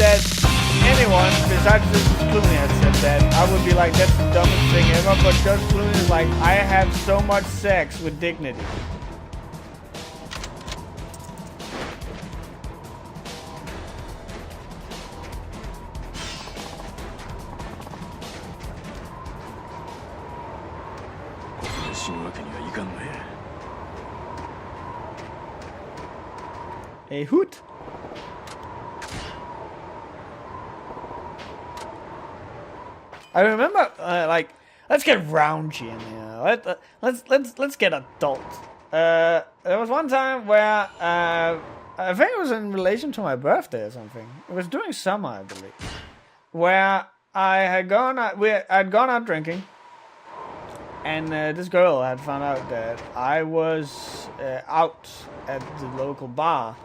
that anyone besides George Clooney had said that, I would be like, that's the dumbest thing ever. But George Clooney is like, I have so much sex with dignity. A hoot. I remember, like, let's get raunchy in here. Let's get adult. There was one time where I think it was in relation to my birthday or something. It was during summer, I believe, where I'd gone out drinking, and this girl had found out that I was out at the local bar.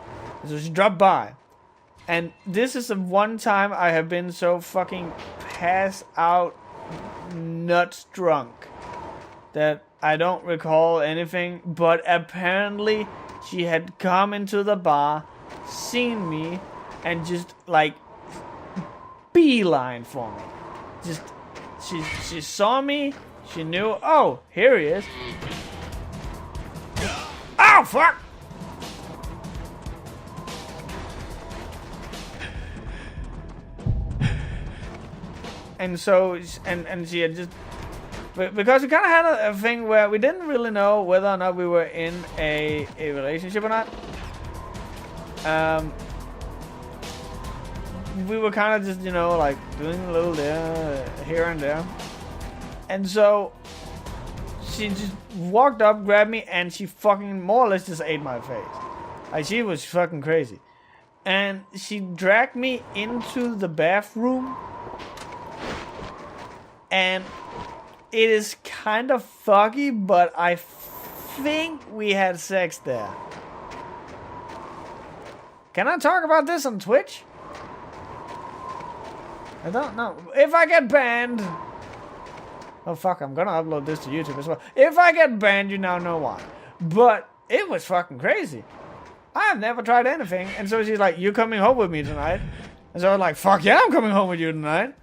So she dropped by. And this is the one time I have been so fucking pass out nuts drunk that I don't recall anything. But apparently she had come into the bar, seen me, and just like beeline for me. Just she saw me, she knew, oh, here he is. Oh fuck! And so, and she had just, because we kind of had a thing where we didn't really know whether or not we were in a relationship or not. We were kind of just, you know, like doing a little there, here and there. And so, she just walked up, grabbed me, and she fucking more or less just ate my face. Like, she was fucking crazy. And she dragged me into the bathroom. And it is kind of foggy, but I think we had sex there. Can I talk about this on Twitch? I don't know. If I get banned... Oh fuck, I'm gonna upload this to YouTube as well. If I get banned, you now know why. But it was fucking crazy. I have never tried anything. And so she's like, you coming home with me tonight? And so I was like, fuck yeah, I'm coming home with you tonight.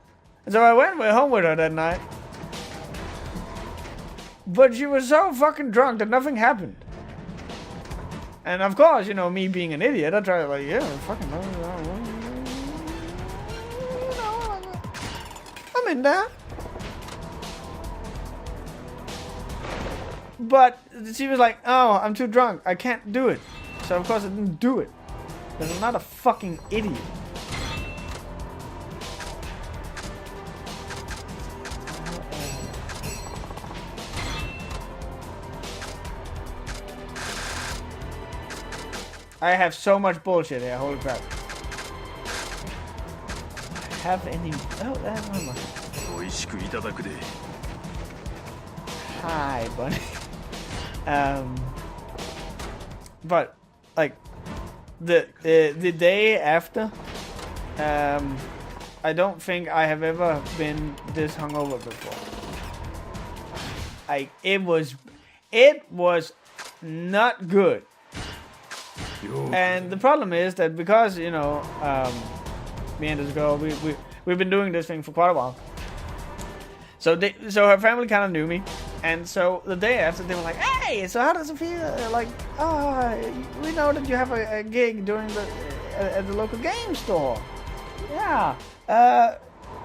And so I went home with her that night. But she was so fucking drunk that nothing happened. And of course, you know, me being an idiot, I tried like, yeah, fucking, I'm in there. But she was like, oh, I'm too drunk, I can't do it. So of course I didn't do it. Because I'm not a fucking idiot. I have so much bullshit here, holy crap. Have any... Oh, that's not much. Hi, buddy. But, like, the day after, I don't think I have ever been this hungover before. Like, it was not good. And the problem is that because, you know, me and this girl, we've been doing this thing for quite a while. So her family kind of knew me. And so the day after, they were like, hey, so how does it feel? Like, oh, we know that you have a gig during at the local game store. Yeah.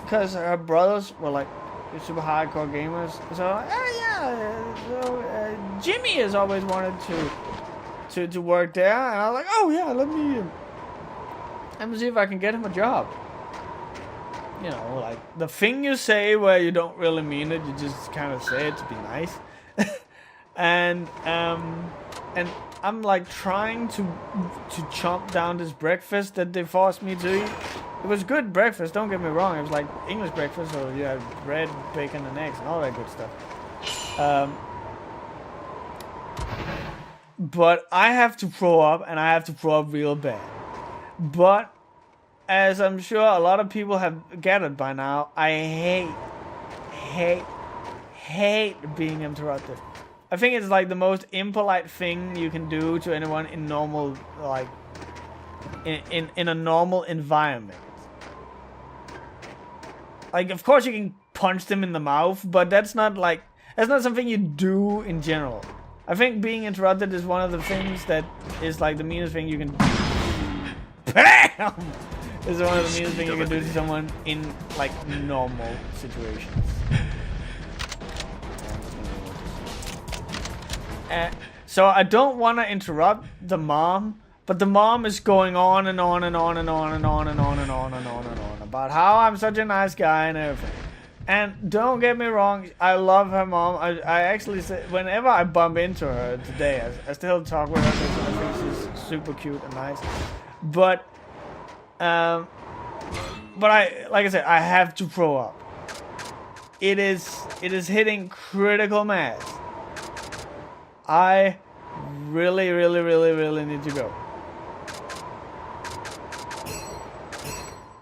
Because her brothers were like super hardcore gamers. So, Jimmy has always wanted to work there, and I was like, oh yeah, let me see if I can get him a job. You know, like the thing you say where you don't really mean it, you just kind of say it to be nice. and I'm like trying to chomp down this breakfast that they forced me to eat. It was good breakfast, don't get me wrong. It was like English breakfast, so you have bread, bacon, and eggs, and all that good stuff. But I have to throw up, and I have to throw up real bad. But, as I'm sure a lot of people have gathered by now, I hate being interrupted. I think it's like the most impolite thing you can do to anyone in normal, like, in a normal environment. like, of course you can punch them in the mouth, but that's not something you do in general. I think being interrupted is one of the things that is like the meanest thing you can do. BAM! Is one of the meanest things you can do to someone in like normal situations. So I don't want to interrupt the mom, but the mom is going on and on and on and on and on and on and on and on and on about how I'm such a nice guy and everything. And don't get me wrong, I love her mom. I actually say, whenever I bump into her today, I still talk with her because I think she's super cute and nice. But I, like I said, I have to throw up. It is hitting critical mass. I really need to go.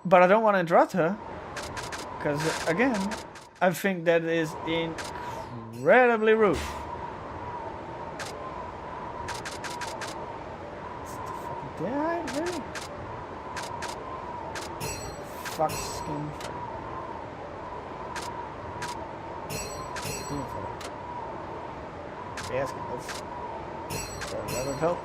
But I don't want to interrupt her. Because, again, I think that is incredibly rude. Yeah, really? Fuck skin. Yes, let's help.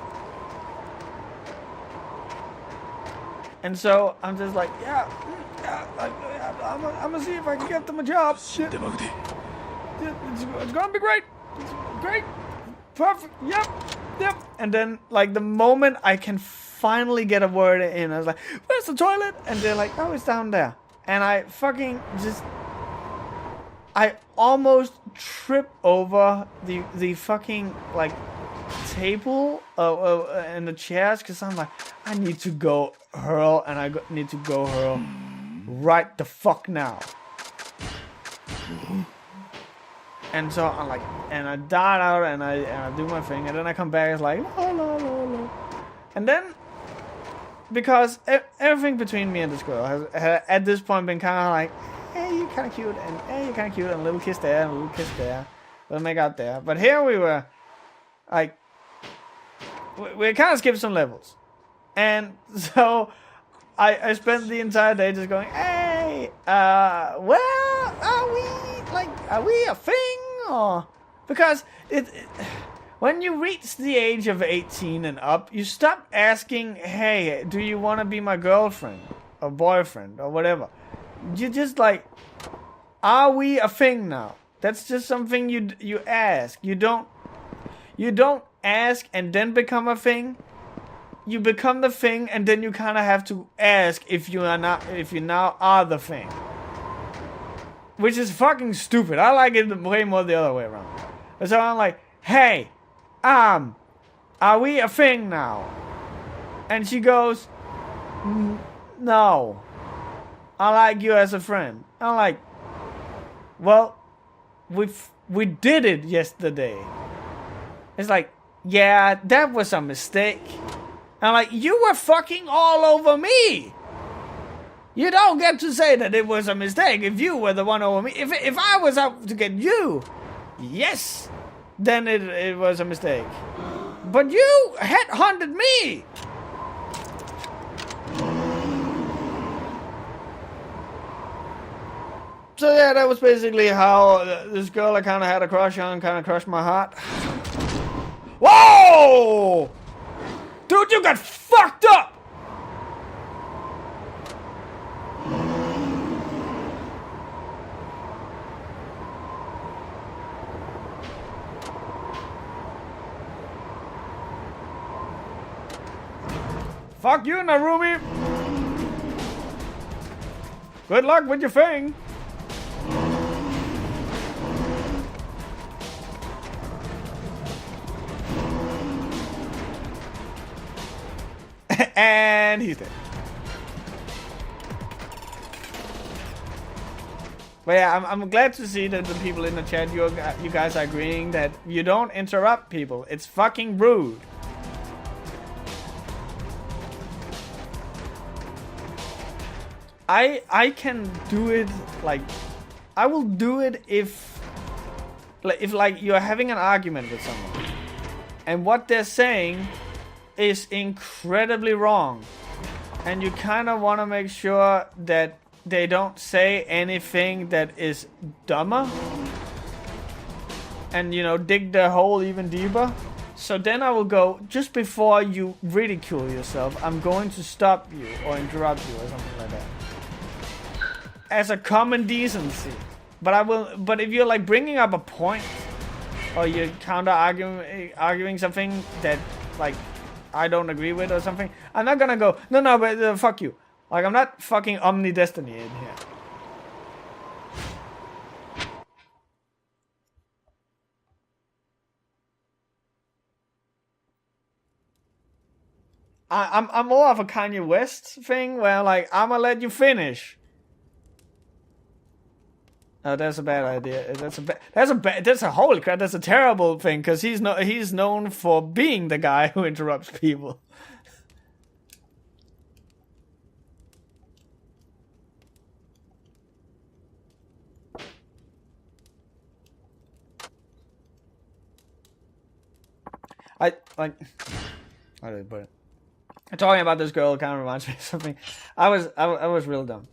And so I'm just like, I'm gonna see if I can get them a job. Shit. It's gonna be great. It's great. Perfect. Yep. And then, like, the moment I can finally get a word in, I was like, where's the toilet? And they're like, oh, it's down there. And I fucking just... I almost trip over the fucking, like, table and the chairs, because I'm like, I need to go hurl, and I need to go hurl right the fuck now. And so I'm like, and I dart out, and I do my thing, and then I come back, it's like, la. And then, because everything between me and this girl has at this point been kind of like, hey, you're kind of cute, and hey, you're kind of cute, and a little kiss there, and a little kiss there, we'll make out there. But here we were, like, we kind of skipped some levels. And so I spent the entire day just going, hey, well, are we a thing? Or because when you reach the age of 18 and up, you stop asking, hey, do you want to be my girlfriend or boyfriend or whatever? You just like, are we a thing now? That's just something you ask. You don't ask and then become a thing. You become the thing, and then you kind of have to ask if you now are the thing. Which is fucking stupid. I like it way more the other way around. So I'm like, hey, are we a thing now? And she goes, no. I like you as a friend. I'm like, well, we did it yesterday. It's like, yeah, that was a mistake. I'm like, you were fucking all over me. You don't get to say that it was a mistake if you were the one over me. If I was out to get you, yes, then it was a mistake. But you headhunted me. So yeah, that was basically how this girl I kind of had a crush on kind of crushed my heart. Whoa! Dude, you got fucked up! Fuck you, Narumi! Good luck with your thing! And he's dead. But yeah, I'm glad to see that the people in the chat, you guys are agreeing that you don't interrupt people. It's fucking rude. I can do it, like, I will do it if like you're having an argument with someone and what they're saying is incredibly wrong, and you kind of want to make sure that they don't say anything that is dumber, and dig the hole even deeper. So then I will go, just before you ridicule yourself, I'm going to stop you or interrupt you or something like that, as a common decency. But if you're like bringing up a point, or you're arguing something that like I don't agree with or something, I'm not gonna go, no, but fuck you. Like, I'm not fucking Omni-Destiny in here. I'm more of a Kanye West thing where like I'ma let you finish. Oh, that's a bad idea. That's a holy crap. That's a terrible thing because he's known for being the guy who interrupts people. How do I put it? Talking about this girl kind of reminds me of something. I was real dumb.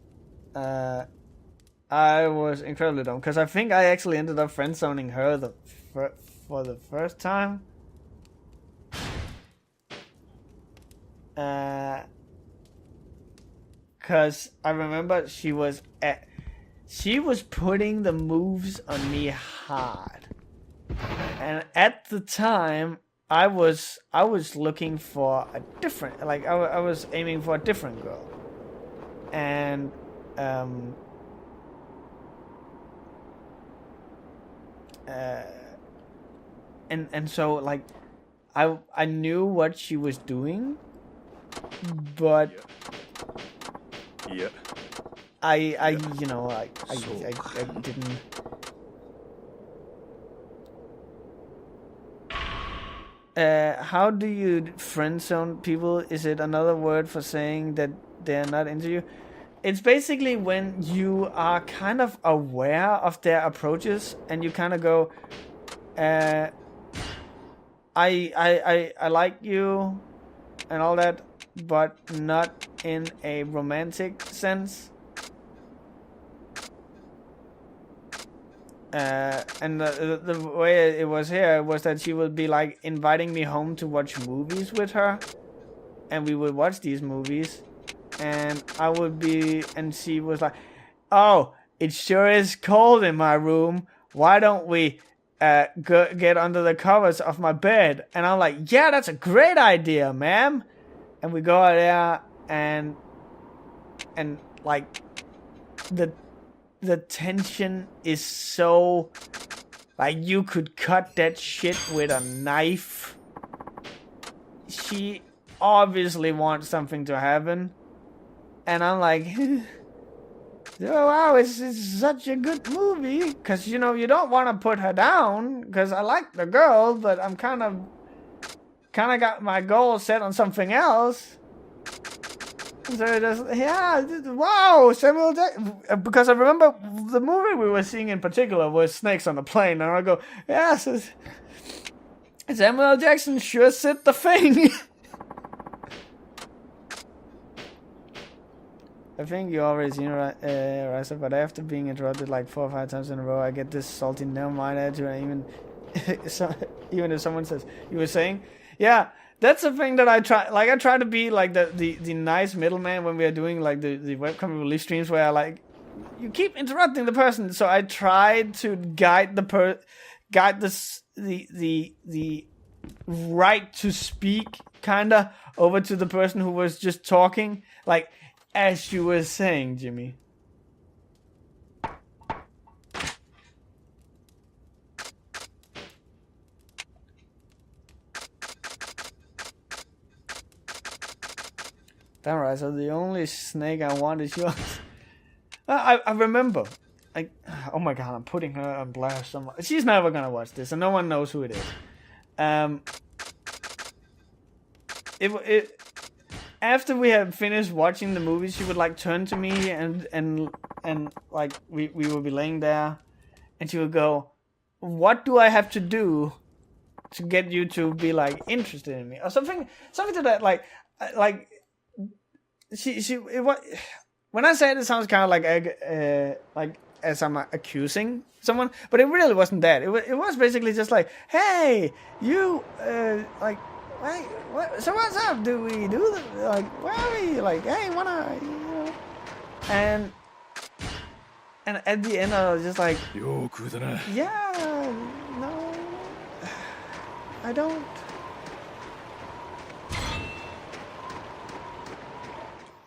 I was incredibly dumb because I think I actually ended up friend zoning her for the first time. Because I remember she was putting the moves on me hard, and at the time I was looking for a different, like I was aiming for a different girl, and and so like I knew what she was doing, but yeah. I didn't. How do you friend zone people? Is it another word for saying that they're not into you? It's basically when you are kind of aware of their approaches and you kind of go, I like you and all that, but not in a romantic sense. And the way it was here was that she would be like inviting me home to watch movies with her, and we would watch these movies, and she was like, oh, it sure is cold in my room, why don't we get under the covers of my bed? And I'm like, yeah, that's a great idea, ma'am. And we go out there, and like the tension is so, like, you could cut that shit with a knife. She obviously wants something to happen, and I'm like, oh, wow, it's such a good movie, because you don't want to put her down, because I like the girl, but I'm kind of got my goal set on something else. So wow, Samuel Jackson. Because I remember the movie we were seeing in particular was Snakes on a Plane, and I go, yes, Samuel Jackson sure said the thing. I think you already seen Riiser, but after being interrupted like 4 or 5 times in a row, I get this salty never mind attitude, and even if someone says, you were saying, yeah. That's the thing that I try. Like, I try to be like the nice middleman when we are doing like the webcam release streams, where you keep interrupting the person. So I tried to guide the right to speak kinda over to the person who was just talking, like as you were saying, Jimmy. Damn right, so the only snake I want is yours. I remember. Oh my god, I'm putting her on blast. She's never gonna watch this, and no one knows who it is. After we had finished watching the movie, she would like turn to me and like we would be laying there, and she would go, "What do I have to do to get you to be like interested in me?" Or something to that, like. She when I say it, it sounds kind of like as I'm accusing someone, but it really wasn't that. It was basically just like, hey, you like, hey, what? So what's up? Do we do the, like, where are we? Like, hey, wanna, you know? And at the end, I was just like, yeah, no, I don't.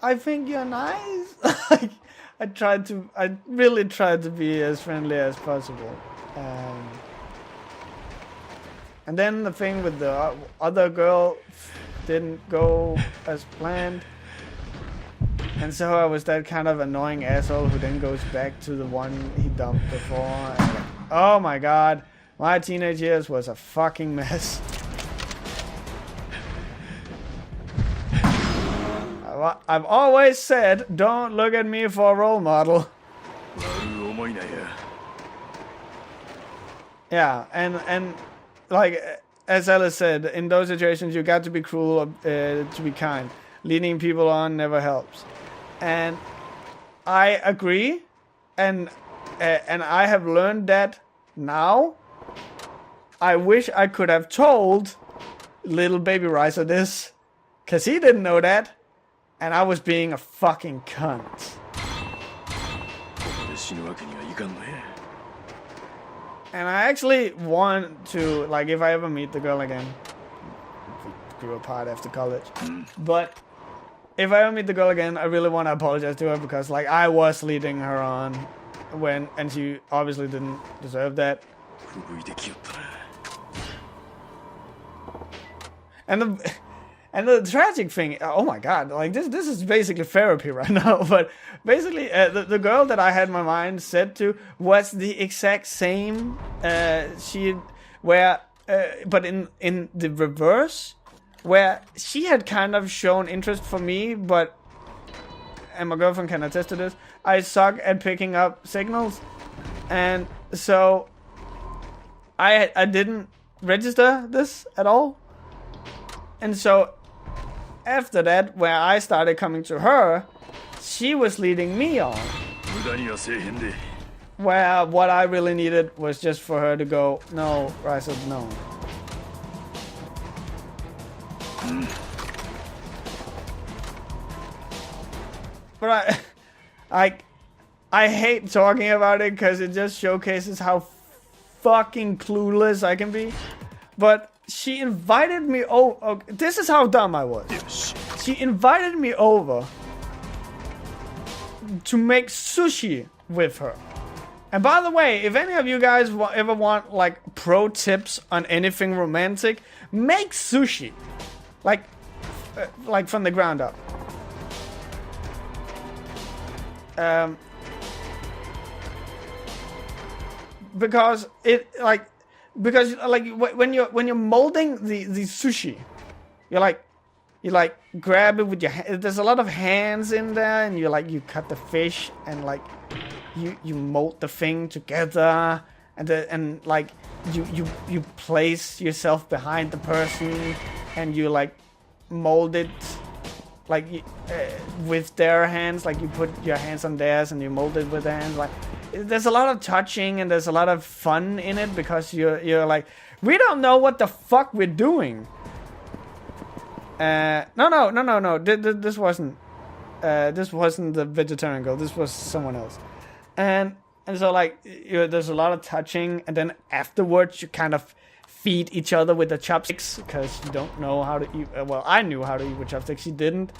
I think you're nice. Like, I really tried to be as friendly as possible. And then the thing with the other girl didn't go as planned. And so I was that kind of annoying asshole who then goes back to the one he dumped before. And like, oh my god, my teenage years was a fucking mess. I've always said, don't look at me for a role model. Yeah, and like, as Alice said, in those situations you got to be cruel to be kind. Leading people on never helps. And I agree, and I have learned that now. I wish I could have told little baby Riiser this, because he didn't know that. And I was being a fucking cunt. And I actually want to, like, if I ever meet the girl again, we grew apart after college, but if I ever meet the girl again, I really want to apologize to her, because, like, I was leading her on and she obviously didn't deserve that. And the tragic thing, oh my god, like this is basically therapy right now, but basically the girl that I had my mind set to was the exact same, but in the reverse, where she had kind of shown interest for me, but, and my girlfriend can attest to this, I suck at picking up signals, and so I didn't register this at all. And so after that, where I started coming to her, she was leading me on. Where what I really needed was just for her to go, no, Riiser, no. But I hate talking about it because it just showcases how fucking clueless I can be. But she invited me over. This is how dumb I was. She invited me over to make sushi with her. And by the way, if any of you guys ever want like pro tips on anything romantic, make sushi, like from the ground up. Because when you're molding the sushi, you grab it with your hand. There's a lot of hands in there, and you cut the fish and you mold the thing together, and you place yourself behind the person, and you mold it with their hands, you put your hands on theirs and you mold it with their hands. There's a lot of touching and there's a lot of fun in it, because you're like, we don't know what the fuck we're doing. No. This wasn't the vegetarian girl. This was someone else. And so there's a lot of touching, and then afterwards you kind of feed each other with the chopsticks, because you don't know how to eat. Well, I knew how to eat with chopsticks. She didn't.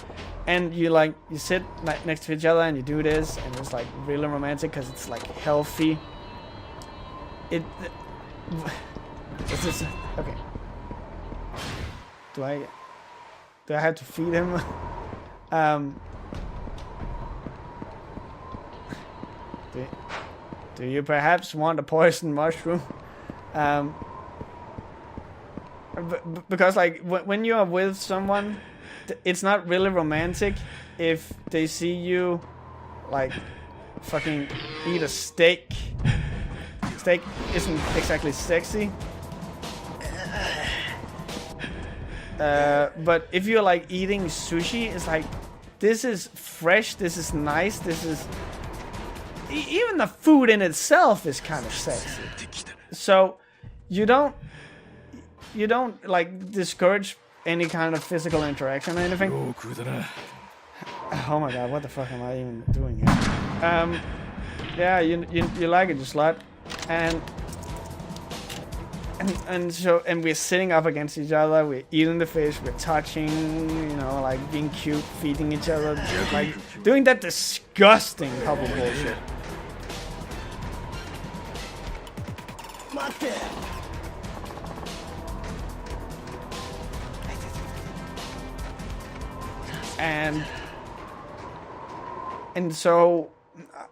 And you sit next to each other and you do this, and it's really romantic because it's healthy. Is this okay? Do I have to feed him? Do you perhaps want a poison mushroom? Because when you are with someone, it's not really romantic if they see you fucking eat a steak. Steak isn't exactly sexy. But if you're eating sushi, it's this is fresh. This is nice. This is even the food in itself is kind of sexy. So you don't like discourage any kind of physical interaction or anything. Oh my god, what the fuck am I even doing here? Yeah, you like it, you slut, and we're sitting up against each other. We're eating the fish. We're touching, you know, like being cute, feeding each other, like doing that disgusting couple bullshit. And so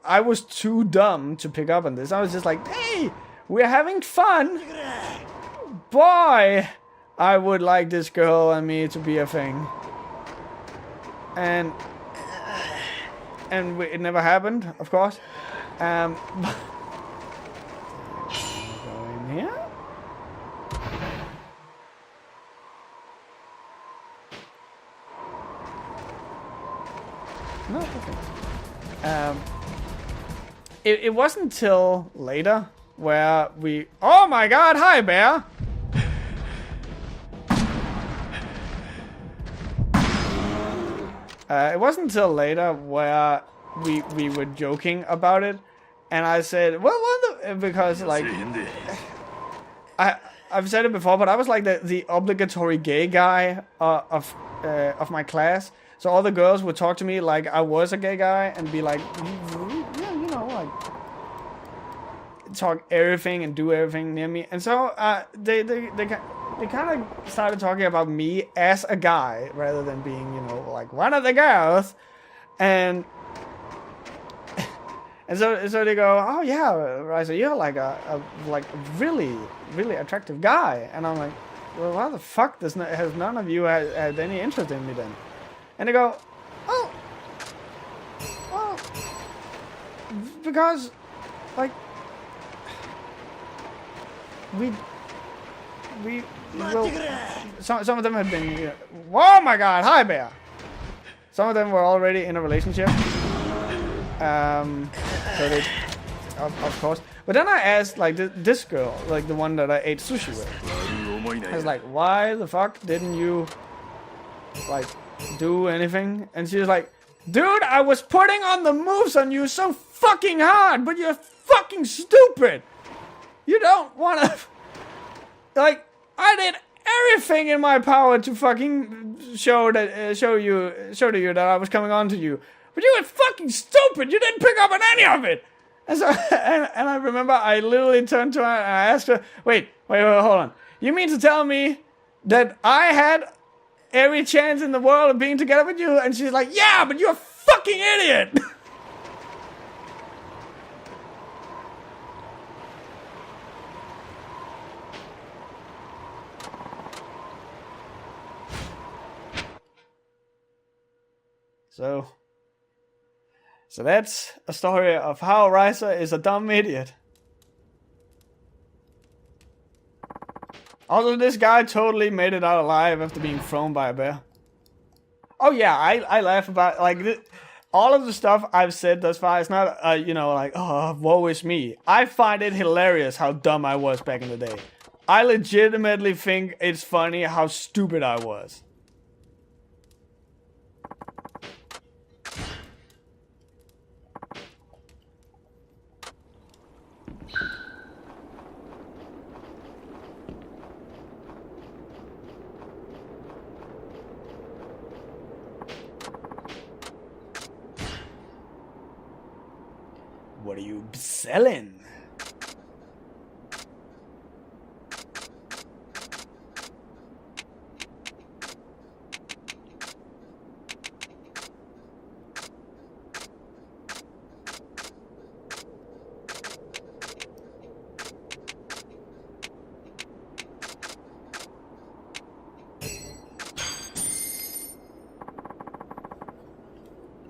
I was too dumb to pick up on this. I was just like, hey, we're having fun. Boy, I would like this girl and me to be a thing. And it never happened, of course. Go in here. No, okay. It wasn't until later where we... Oh my god, hi bear! It wasn't until later where we were joking about it, and I said, well, because like... I've said it before, but I was like the obligatory gay guy of my class. So all the girls would talk to me like I was a gay guy and be like, yeah, you know, like talk everything and do everything near me. And so they kind of started talking about me as a guy rather than being, you know, like one of the girls. And so they go, oh yeah, Riiser, you're like a really really attractive guy. And I'm like, well, why the fuck has none of you had any interest in me then? And they go, oh, well, because, like, we will, some of them had been, you know, oh my god, hi bear. Some of them were already in a relationship. So they, of course. But then I asked, like, this girl, like the one that I ate sushi with. I was like, why the fuck didn't you, like, do anything? And she was like, dude, I was putting on the moves on you so fucking hard, but you're fucking stupid. You don't want to, like, I did everything in my power to fucking show to you that I was coming on to you, but you were fucking stupid. You didn't pick up on any of it. And so, and I remember I literally turned to her and I asked her, wait, hold on. You mean to tell me that I had every chance in the world of being together with you? And she's like, yeah, but you're a fucking idiot. So that's a story of how Riiser is a dumb idiot. Also, this guy totally made it out alive after being thrown by a bear. Oh yeah, I laugh about, like, all of the stuff I've said thus far. It's not, you know, like, oh, woe is me. I find it hilarious how dumb I was back in the day. I legitimately think it's funny how stupid I was. What are you selling?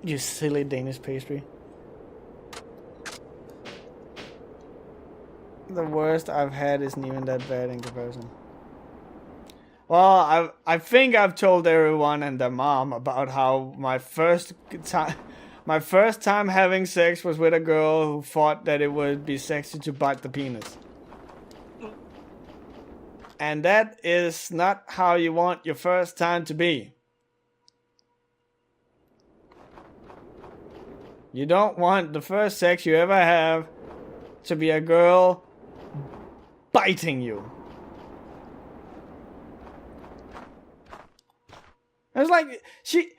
You silly Danish pastry. The worst I've had isn't even that bad in comparison. Well, I think I've told everyone and their mom about how my first time having sex was with a girl who thought that it would be sexy to bite the penis. And that is not how you want your first time to be. You don't want the first sex you ever have to be a girl biting you. It was like, it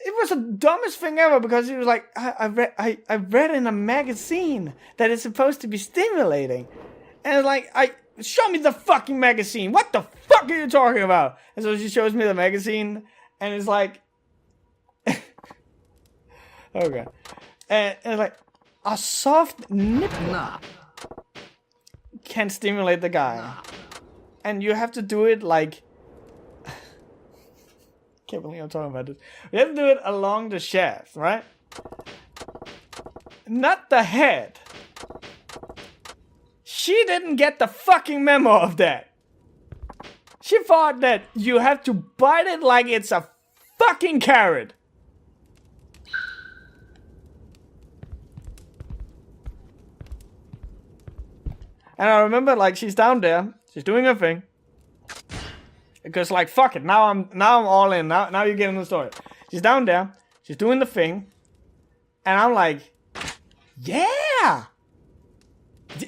was the dumbest thing ever, because he was like, I read in a magazine that it's supposed to be stimulating. And it's like, show me the fucking magazine. What the fuck are you talking about? And so she shows me the magazine, and it's like, okay. And it's like, a soft nipple can stimulate the guy. And you have to do it like, I can't believe I'm talking about this. You have to do it along the shaft, right? Not the head. She didn't get the fucking memo of that. She thought that you have to bite it like it's a fucking carrot. And I remember, like, she's down there, she's doing her thing. Because, like, fuck it, now I'm all in. Now you're getting the story. She's down there, she's doing the thing, and I'm like, yeah!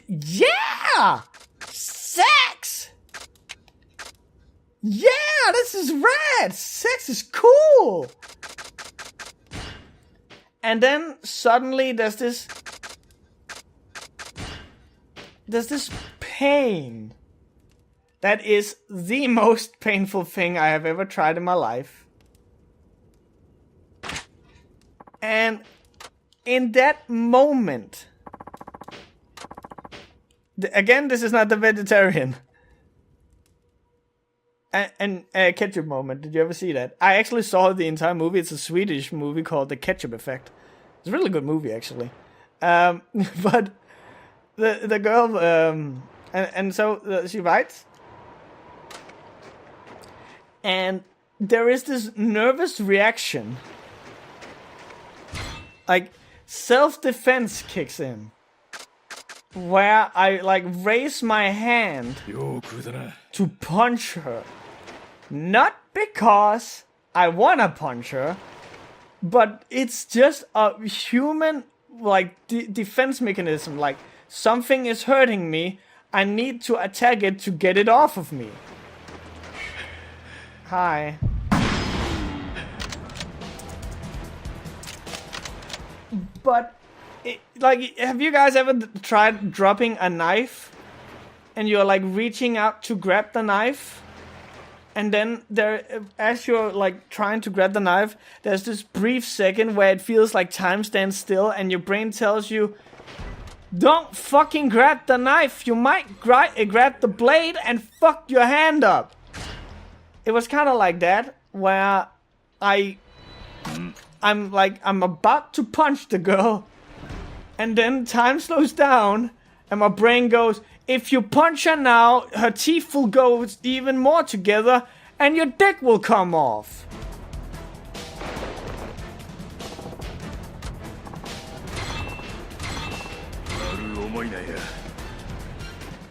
Yeah! Sex! Yeah, this is rad! Sex is cool! And then suddenly there's this pain that is the most painful thing I have ever tried in my life. And in that moment, again, this is not the vegetarian and ketchup moment. Did you ever see that? I actually saw the entire movie. It's a Swedish movie called The Ketchup Effect. It's a really good movie, actually. But the girl, and so she writes, and there is this nervous reaction, like self-defense kicks in, where I like raise my hand to punch her, not because I wanna punch her, but it's just a human like defense mechanism. Like, something is hurting me, I need to attack it to get it off of me. Hi. But, like, have you guys ever tried dropping a knife? And you're, like, reaching out to grab the knife? And then as you're, like, trying to grab the knife, there's this brief second where it feels like time stands still, and your brain tells you, don't fucking grab the knife. You might grab the blade and fuck your hand up. It was kind of like that, where I'm about to punch the girl, and then time slows down, and my brain goes, if you punch her now, her teeth will go even more together, and your dick will come off.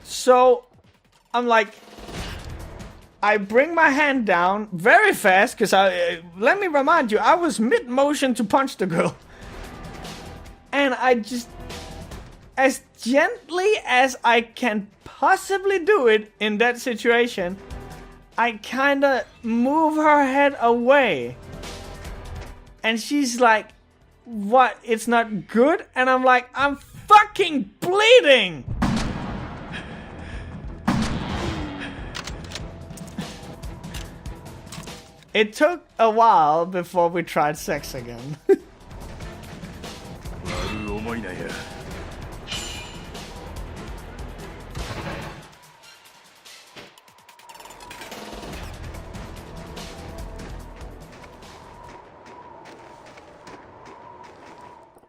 So, I'm like, I bring my hand down very fast, because let me remind you, I was mid-motion to punch the girl. And I just, as gently as I can possibly do it in that situation, I kinda move her head away. And she's like, what, it's not good? And I'm like, I'm fucking bleeding! It took a while before we tried sex again.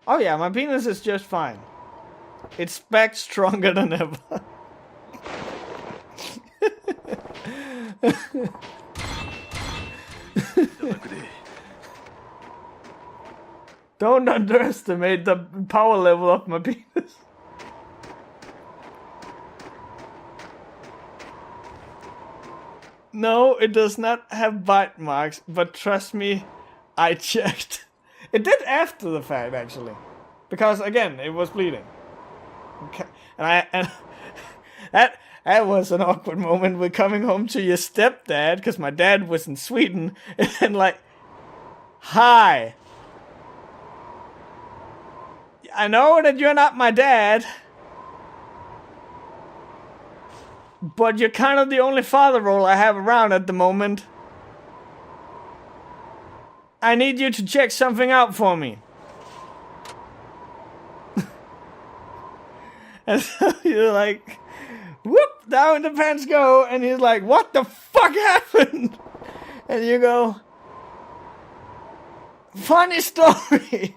Oh yeah, my penis is just fine. It's back stronger than ever. Don't underestimate the power level of my penis. No, it does not have bite marks, but trust me, I checked. It did after the fact, actually. Because, again, it was bleeding. Okay. And that was an awkward moment. We're coming home to your stepdad, because my dad was in Sweden, and like, hi. I know that you're not my dad, but you're kind of the only father role I have around at the moment. I need you to check something out for me. And so you're like, whoop, down the pants go. And he's like, what the fuck happened? And you go, funny story.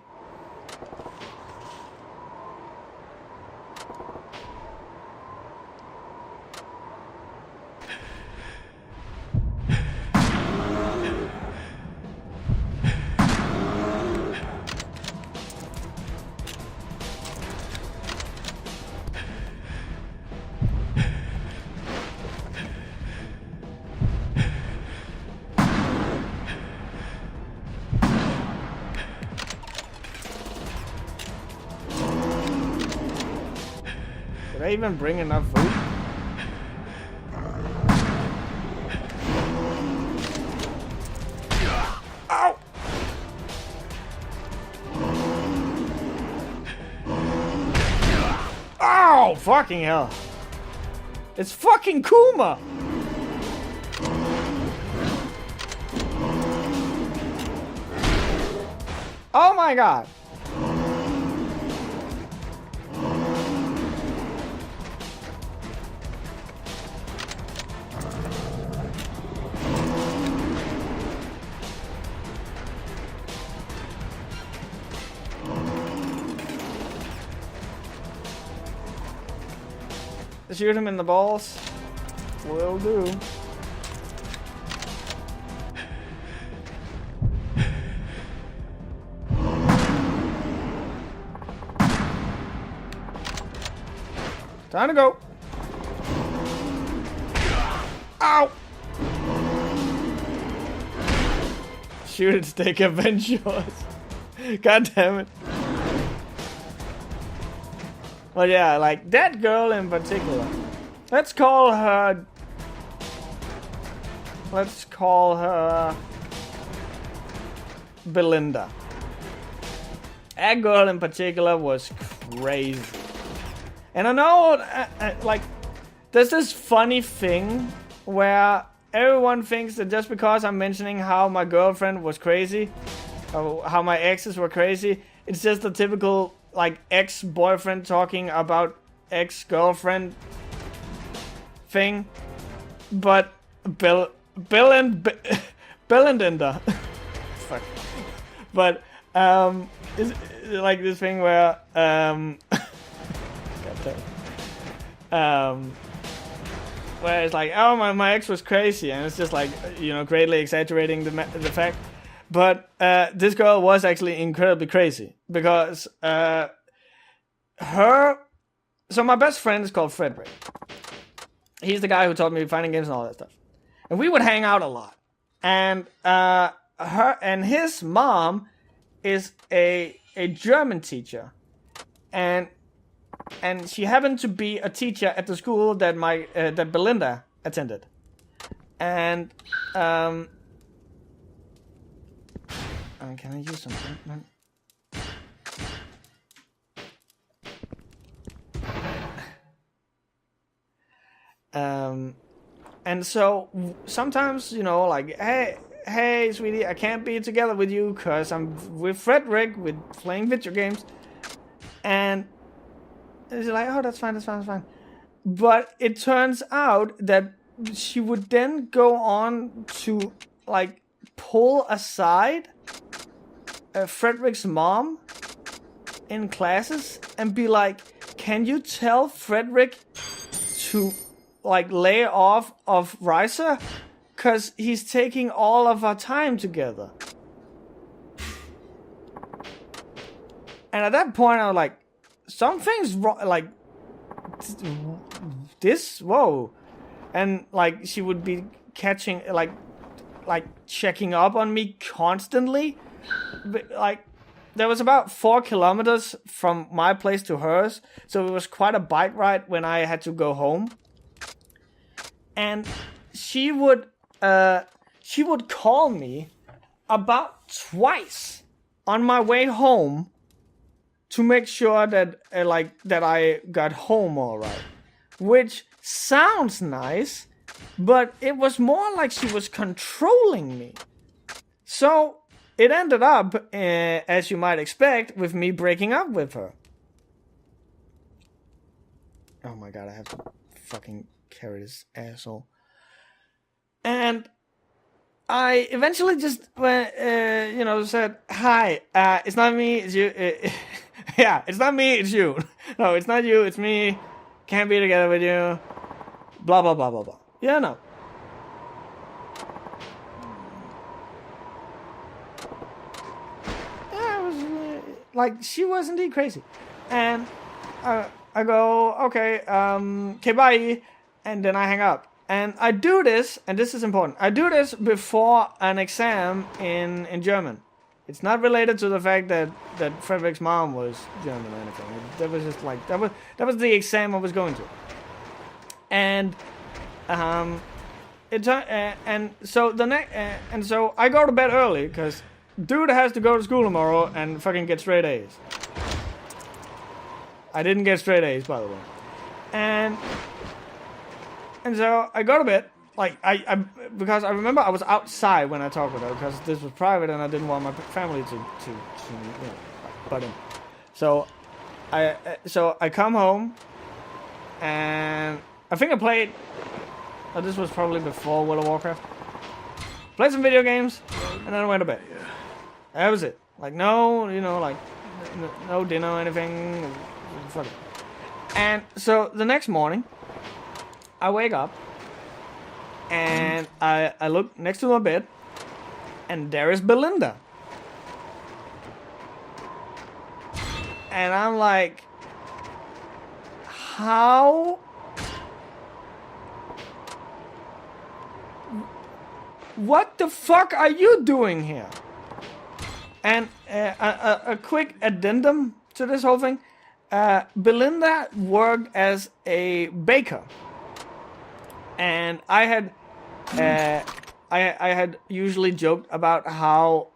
Did I even bring enough food? Ow! Ow! Fucking hell. It's fucking Kuma! Oh my god. Shoot him in the balls. Will do. Time to go. Ow! Shoot it, take avenge yours. God damn it. Well, yeah, like that girl in particular. Let's call her Belinda. That girl in particular was crazy. And I know, like, there's this funny thing where everyone thinks that just because I'm mentioning how my girlfriend was crazy, or how my exes were crazy, it's just a typical, like, ex-boyfriend talking about ex-girlfriend thing. But Belinda. Fuck. But, it's like this thing where, where it's like, oh, my ex was crazy, and it's just like, you know, greatly exaggerating the fact. But this girl was actually incredibly crazy because so my best friend is called Frederick. He's the guy who taught me fighting games and all that stuff, and we would hang out a lot. And his mom is a German teacher, and she happened to be a teacher at the school that that Belinda attended. And can I use some ointment? And so sometimes, you know, like, hey, sweetie, I can't be together with you because I'm with Frederick with playing video games. And she's like, oh, that's fine. But it turns out that she would then go on to, like, pull aside Frederick's mom in classes and be like, can you tell Frederick to, like, lay off of Riiser? because he's taking all of our time together. And at that point, I was like, something's wrong. Like, this? Whoa. And, like, she would be catching, like checking up on me constantly. But, like, there was about 4 kilometers from my place to hers. So it was quite a bike ride when I had to go home. And she would call me about twice on my way home to make sure that that I got home all right, which sounds nice, but it was more like she was controlling me. So it ended up, as you might expect, with me breaking up with her. Oh my god, I have to fucking carry this asshole. And I eventually just went, said, hi, it's not me, it's you. Yeah, it's not me, it's you. No, it's not you, it's me. Can't be together with you. Blah, blah, blah, blah, blah. Yeah, no. Yeah, it was, like, she was indeed crazy. And I go, okay, bye. And then I hang up. And I do this, and this is important. I do this before an exam in German. It's not related to the fact that Frederick's mom was German or anything. That was just like that was the exam I was going to. And so I go to bed early because dude has to go to school tomorrow and fucking get straight A's. I didn't get straight A's, by the way. And so I go to bed. Like, I because I remember I was outside when I talked with her because this was private and I didn't want my family to butt in. So I come home and I think I played. Oh, this was probably before World of Warcraft. Played some video games and then I went to bed. That was it. Like no dinner or anything. Fuck it. And so the next morning, I wake up. And I look next to my bed, and there is Belinda. And I'm like, how? What the fuck are you doing here? And a quick addendum to this whole thing. Belinda worked as a baker. And I had usually joked about how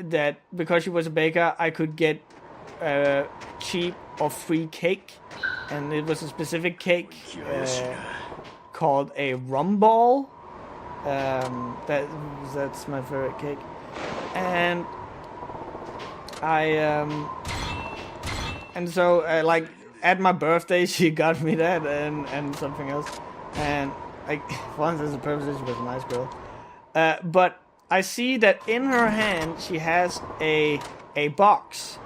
that because she was a baker, I could get cheap or free cake, and it was a specific cake called a rum ball. That's my favorite cake, and so like at my birthday she got me that and something else, and. Like, for all intents and purposes, she was a nice girl. But I see that in her hand, she has a box.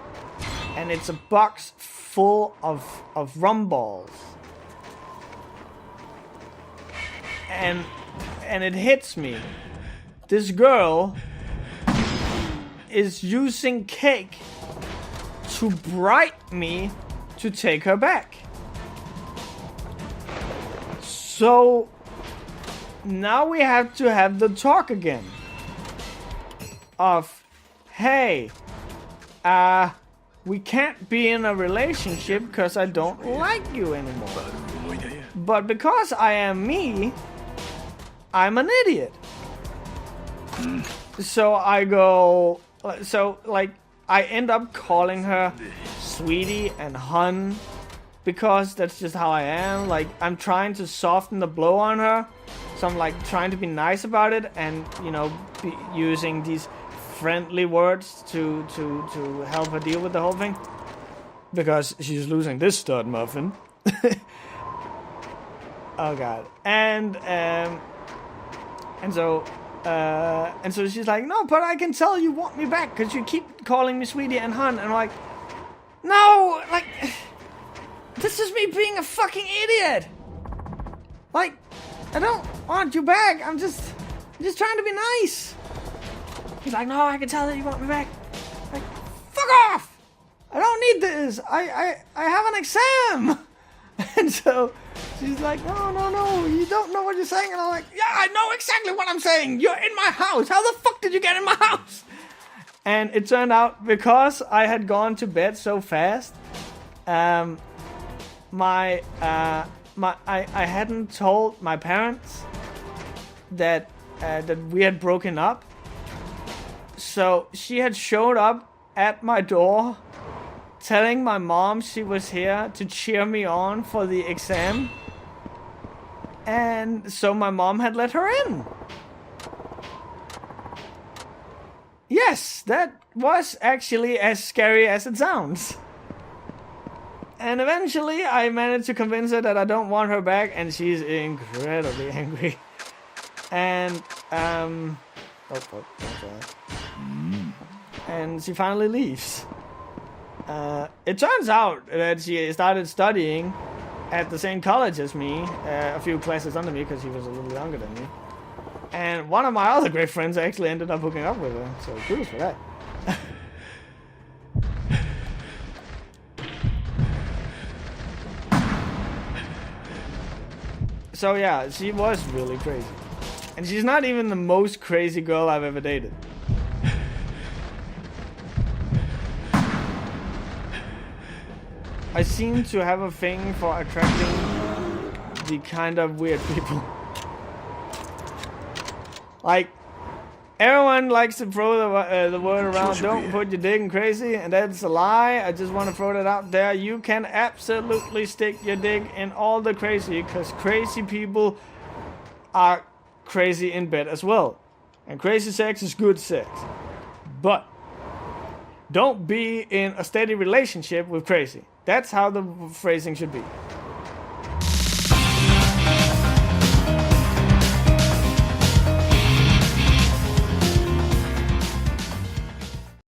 And it's a box full of rum balls. And it hits me. This girl is using cake to bribe me to take her back. So now we have to have the talk again of, hey, we can't be in a relationship because I don't like you anymore. But because I am me, I'm an idiot. So I end up calling her sweetie and hun because that's just how I am. Like, I'm trying to soften the blow on her. So I'm like trying to be nice about it and, be using these friendly words to help her deal with the whole thing. Because she's losing this stud muffin. Oh god. And so she's like, no, but I can tell you want me back because you keep calling me sweetie and hun. And I'm like, no, like, this is me being a fucking idiot. Like, I don't want you back. I'm just I'm just trying to be nice. He's like, no, I can tell that you want me back. Like, fuck off! I don't need this. I have an exam. And so she's like, no, you don't know what you're saying. And I'm like, yeah, I know exactly what I'm saying. You're in my house. How the fuck did you get in my house? And it turned out because I had gone to bed so fast, I hadn't told my parents that we had broken up. So she had showed up at my door telling my mom she was here to cheer me on for the exam. And so my mom had let her in. Yes, that was actually as scary as it sounds. And eventually I managed to convince her that I don't want her back, and she's incredibly angry. And, and she finally leaves. It turns out that she started studying at the same college as me, a few classes under me, because she was a little younger than me. And one of my other great friends actually ended up hooking up with her, so kudos for that. So yeah, she was really crazy. And she's not even the most crazy girl I've ever dated. I seem to have a thing for attracting the kind of weird people. Like, everyone likes to throw the word around, don't put your dick in crazy, and that's a lie. I just want to throw that out there. You can absolutely stick your dick in all the crazy, because crazy people are crazy in bed as well. And crazy sex is good sex. But don't be in a steady relationship with crazy. That's how the phrasing should be.